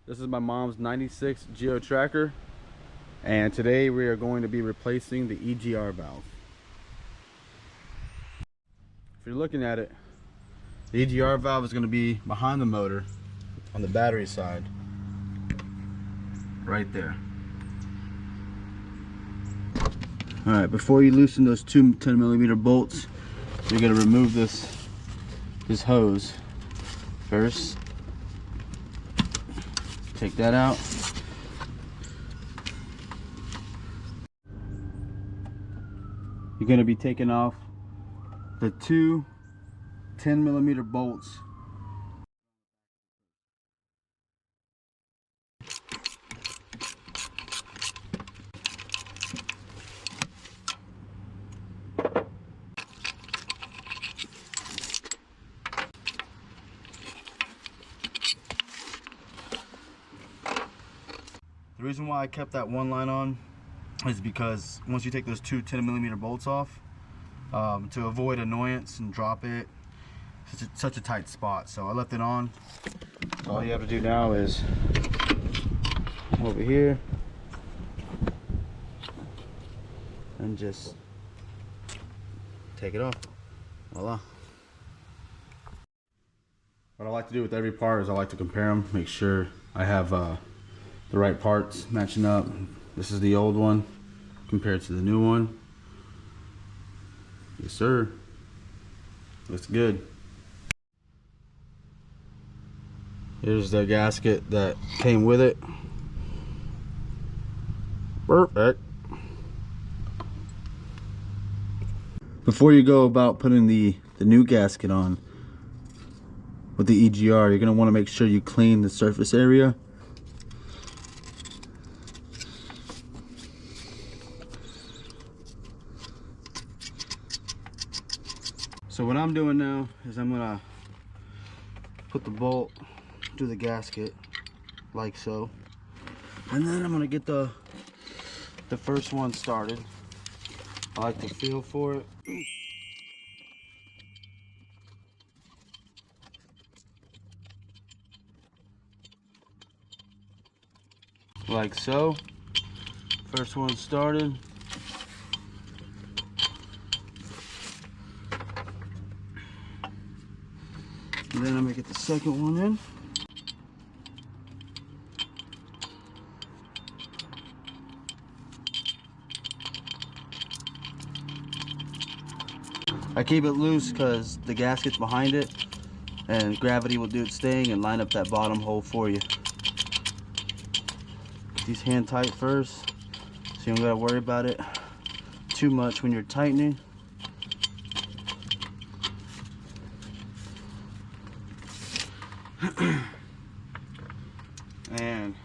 This is my mom's 96 Geo Tracker, and today we are going to be replacing the EGR valve. If you're looking at it, the EGR valve is going to be behind the motor on the battery side, right there. Alright, before you loosen those two 10mm bolts, you're going to remove this hose first. Take that out. You're going to be taking off the two 10mm bolts. The reason why I kept that one line on is because once you take those two 10mm bolts off, to avoid annoyance and drop it, it's such a tight spot. So I left it on. All you have to do now is come over here and just take it off. Voila. What I like to do with every part is I like to compare them, make sure I have the right parts matching up. This is the old one compared to the new one. Yes sir, looks good. Here's the gasket that came with it. Perfect. Before you go about putting the new gasket on with the EGR, you're going to want to make sure you clean the surface area. So what I'm doing now is I'm gonna put the bolt to the gasket like so, and then I'm gonna get the first one started. I like to feel for it. Like so. First one started. And then I'm gonna get the second one in. I keep it loose because the gasket's behind it and gravity will do its thing and line up that bottom hole for you. Get these hand tight first so you don't gotta worry about it too much when you're tightening. And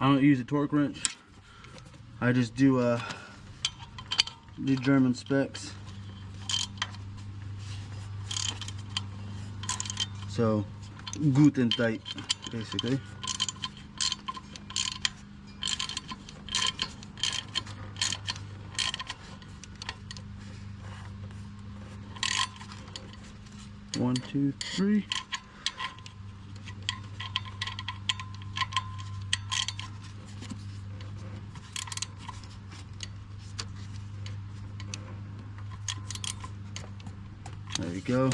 I don't use a torque wrench. I just do German specs. So gut and tight, basically. One, two, three. There you go.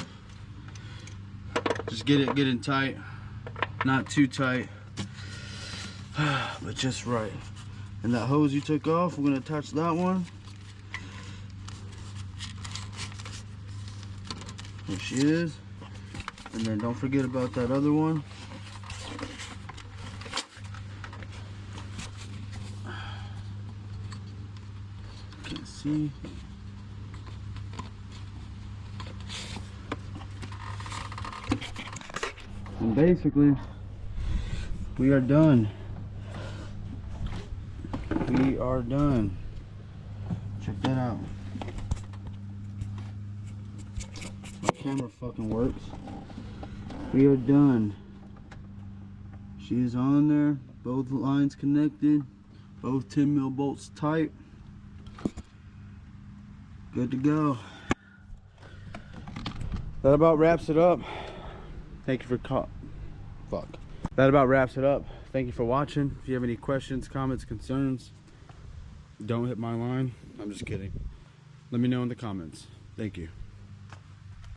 Just get it getting tight, not too tight, but just right. And that hose you took off, we're gonna attach that one. There she is. And then don't forget about that other one. Can't see. And basically, we are done. We are done. Check that out. My camera fucking works. We are done. She is on there. Both lines connected. Both 10mm bolts tight. Good to go. That about wraps it up. Thank you for fuck. that about wraps it up. Thank you for watching. If you have any questions, comments, concerns, don't hit my line. I'm just kidding. Let me know in the comments. Thank you.